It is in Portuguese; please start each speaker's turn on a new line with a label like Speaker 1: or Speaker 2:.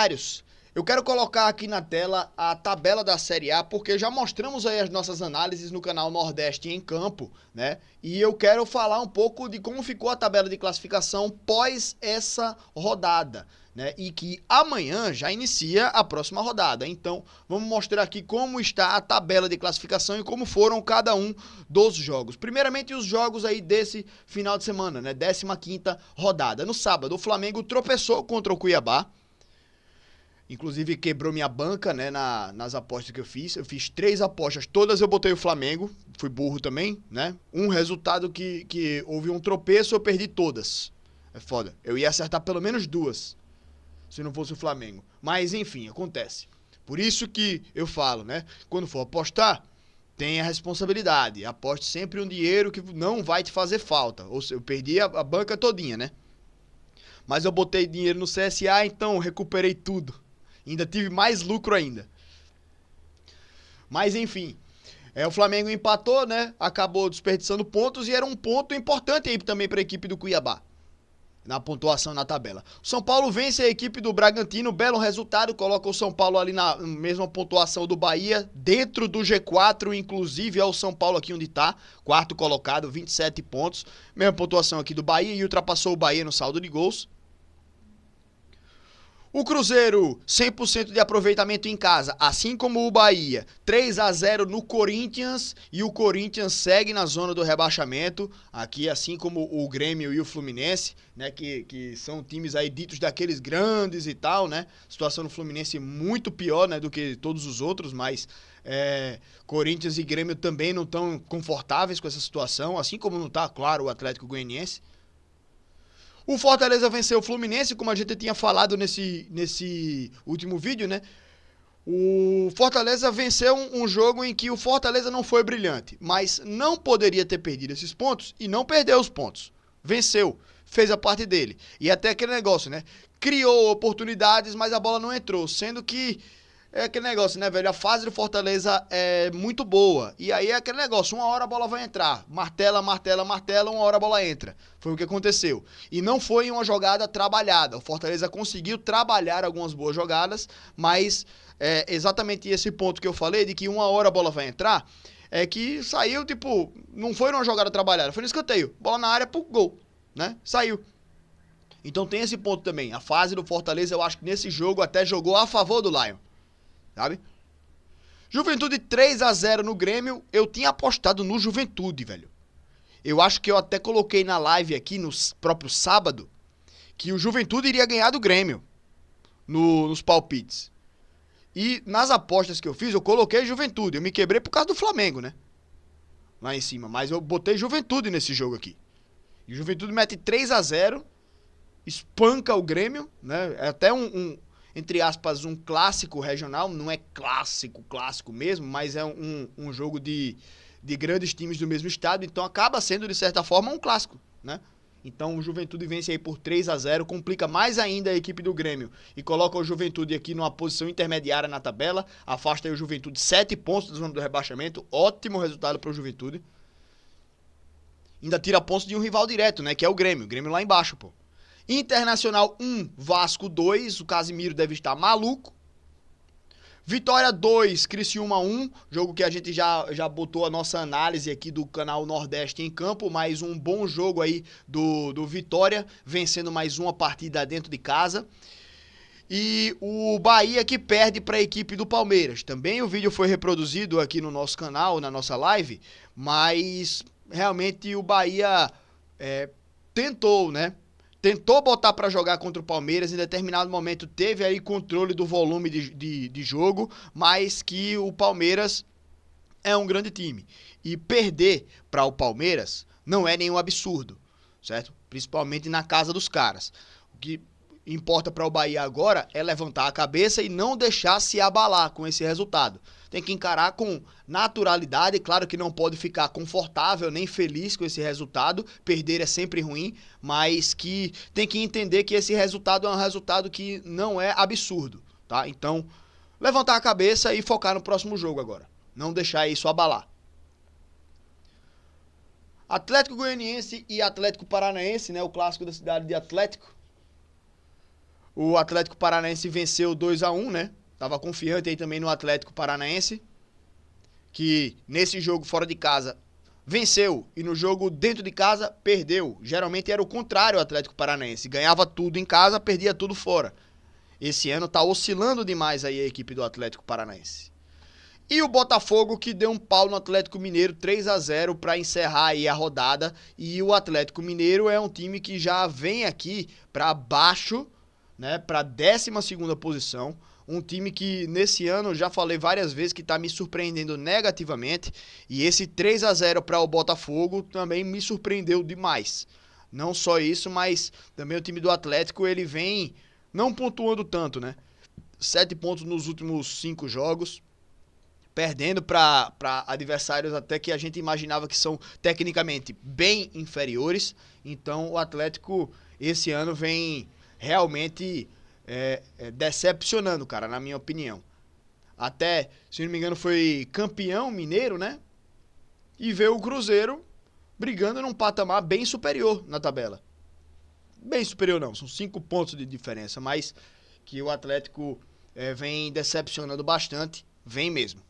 Speaker 1: adversários. Eu quero colocar aqui na tela a tabela da Série A, porque já mostramos aí as nossas análises no canal Nordeste em Campo, né? E eu quero falar um pouco de como ficou a tabela de classificação pós essa rodada, né? E que amanhã já inicia a próxima rodada. Então, vamos mostrar aqui como está a tabela de classificação e como foram cada um dos jogos. Primeiramente, os jogos aí desse final de semana, né? 15ª rodada. No sábado, o Flamengo tropeçou contra o Cuiabá. Inclusive quebrou minha banca, né, nas apostas que eu fiz. Eu fiz 3 apostas, todas eu botei o Flamengo. Fui burro também, né? Um resultado que houve um tropeço, eu perdi todas. É foda. Eu ia acertar pelo menos 2, se não fosse o Flamengo. Mas enfim, acontece. Por isso que eu falo, né? Quando for apostar, tenha responsabilidade. Aposte sempre um dinheiro que não vai te fazer falta. Ou seja, eu perdi a banca todinha, né? Mas eu botei dinheiro no CSA, então recuperei tudo. Ainda tive mais lucro ainda. Mas enfim, o Flamengo empatou, né? Acabou desperdiçando pontos e era um ponto importante aí também para a equipe do Cuiabá, na pontuação na tabela. O São Paulo vence a equipe do Bragantino, belo resultado, coloca o São Paulo ali na mesma pontuação do Bahia, dentro do G4, inclusive é o São Paulo aqui onde tá, quarto colocado, 27 pontos, mesma pontuação aqui do Bahia e ultrapassou o Bahia no saldo de gols. O Cruzeiro, 100% de aproveitamento em casa, assim como o Bahia, 3-0 no Corinthians, e o Corinthians segue na zona do rebaixamento, aqui assim como o Grêmio e o Fluminense, né, que são times aí ditos daqueles grandes e tal, né, situação do Fluminense muito pior, né, do que todos os outros, mas Corinthians e Grêmio também não estão confortáveis com essa situação, assim como não está, claro, o Atlético Goianiense. O Fortaleza venceu o Fluminense, como a gente tinha falado nesse último vídeo, né? O Fortaleza venceu um jogo em que o Fortaleza não foi brilhante, mas não poderia ter perdido esses pontos e não perdeu os pontos. Venceu, fez a parte dele. E até aquele negócio, né? Criou oportunidades, mas a bola não entrou, sendo que é aquele negócio, né, velho? A fase do Fortaleza é muito boa. E aí é aquele negócio, uma hora a bola vai entrar. Martela, martela, martela, uma hora a bola entra. Foi o que aconteceu. E não foi uma jogada trabalhada. O Fortaleza conseguiu trabalhar algumas boas jogadas, mas exatamente esse ponto que eu falei, de que uma hora a bola vai entrar, é que saiu, tipo, não foi uma jogada trabalhada, foi no escanteio. Bola na área pro gol, né? Saiu. Então tem esse ponto também. A fase do Fortaleza, eu acho que nesse jogo até jogou a favor do Lion. Sabe? Juventude 3-0 no Grêmio. Eu tinha apostado no Juventude, velho. Eu acho que eu até coloquei na live aqui, no próprio sábado, que o Juventude iria ganhar do Grêmio nos palpites. E nas apostas que eu fiz, eu coloquei Juventude. Eu me quebrei por causa do Flamengo, né? Lá em cima. Mas eu botei Juventude nesse jogo aqui. E o Juventude mete 3-0, espanca o Grêmio, né? É até entre aspas, um clássico regional, não é clássico mesmo, mas é um jogo de grandes times do mesmo estado, então acaba sendo, de certa forma, um clássico, né? Então o Juventude vence aí por 3-0, complica mais ainda a equipe do Grêmio e coloca o Juventude aqui numa posição intermediária na tabela, afasta aí o Juventude 7 pontos da zona do rebaixamento, ótimo resultado para o Juventude. Ainda tira pontos de um rival direto, né, que é o Grêmio lá embaixo, pô. Internacional 1, Vasco 2, o Casimiro deve estar maluco. Vitória 2, Criciúma 1, jogo que a gente já botou a nossa análise aqui do canal Nordeste em Campo, mais um bom jogo aí do Vitória, vencendo mais uma partida dentro de casa. E o Bahia que perde para a equipe do Palmeiras. Também o vídeo foi reproduzido aqui no nosso canal, na nossa live, mas realmente o Bahia tentou, né? Tentou botar para jogar contra o Palmeiras, em determinado momento teve aí controle do volume de jogo, mas que o Palmeiras é um grande time. E perder para o Palmeiras não é nenhum absurdo, certo? Principalmente na casa dos caras. O que importa para o Bahia agora é levantar a cabeça e não deixar se abalar com esse resultado. Tem que encarar com naturalidade, claro que não pode ficar confortável nem feliz com esse resultado, perder é sempre ruim, mas que tem que entender que esse resultado é um resultado que não é absurdo, tá? Então, levantar a cabeça e focar no próximo jogo agora, não deixar isso abalar. Atlético Goianiense e Atlético Paranaense, né, o clássico da cidade de Atlético. O Atlético Paranaense venceu 2-1, né? Tava confiante aí também no Atlético Paranaense, que nesse jogo fora de casa venceu e no jogo dentro de casa perdeu. Geralmente era o contrário o Atlético Paranaense. Ganhava tudo em casa, perdia tudo fora. Esse ano tá oscilando demais aí a equipe do Atlético Paranaense. E o Botafogo que deu um pau no Atlético Mineiro 3-0 para encerrar aí a rodada. E o Atlético Mineiro é um time que já vem aqui para baixo, né, para 12ª posição. Um time que nesse ano, já falei várias vezes, que tá me surpreendendo negativamente. E esse 3-0 para o Botafogo também me surpreendeu demais. Não só isso, mas também o time do Atlético, ele vem não pontuando tanto, né? 7 pontos nos últimos 5 jogos. Perdendo para adversários até que a gente imaginava que são tecnicamente bem inferiores. Então o Atlético esse ano vem realmente decepcionando, cara, na minha opinião. Até, se não me engano, foi campeão mineiro, né? E veio o Cruzeiro brigando num patamar bem superior na tabela. Bem superior não, são 5 pontos de diferença, mas que o Atlético vem decepcionando bastante, vem mesmo.